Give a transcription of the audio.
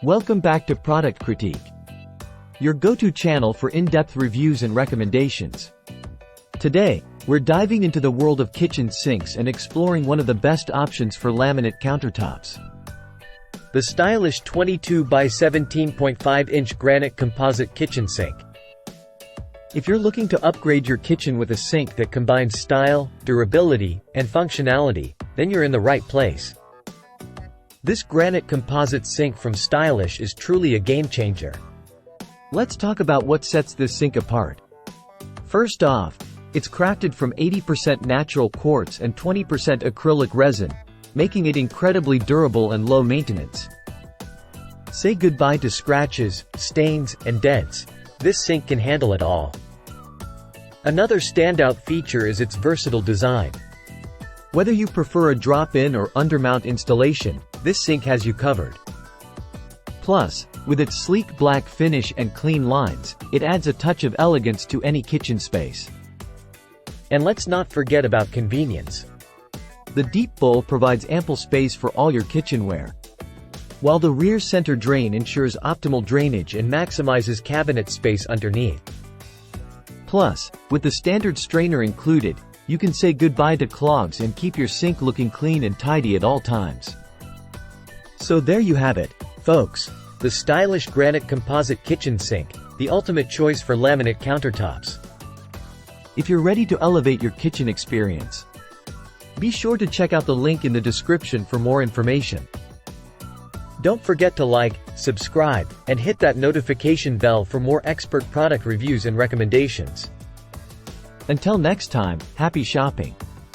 Welcome back to Product Critique, your go-to channel for in-depth reviews and recommendations. Today, we're diving into the world of kitchen sinks and exploring one of the best options for laminate countertops. The stylish 22 by 17.5-inch granite composite kitchen sink. If you're looking to upgrade your kitchen with a sink that combines style, durability, and functionality, then you're in the right place. This granite composite sink from Stylish is truly a game-changer. Let's talk about what sets this sink apart. First off, it's crafted from 80% natural quartz and 20% acrylic resin, making it incredibly durable and low maintenance. Say goodbye to scratches, stains, and dents. This sink can handle it all. Another standout feature is its versatile design. Whether you prefer a drop-in or undermount installation, this sink has you covered. Plus, with its sleek black finish and clean lines, it adds a touch of elegance to any kitchen space. And let's not forget about convenience. The deep bowl provides ample space for all your kitchenware, while the rear center drain ensures optimal drainage and maximizes cabinet space underneath. Plus, with the standard strainer included, you can say goodbye to clogs and keep your sink looking clean and tidy at all times. So there you have it, folks. The stylish granite composite kitchen sink, the ultimate choice for laminate countertops. If you're ready to elevate your kitchen experience, be sure to check out the link in the description for more information. Don't forget to like, subscribe, and hit that notification bell for more expert product reviews and recommendations. Until next time, happy shopping!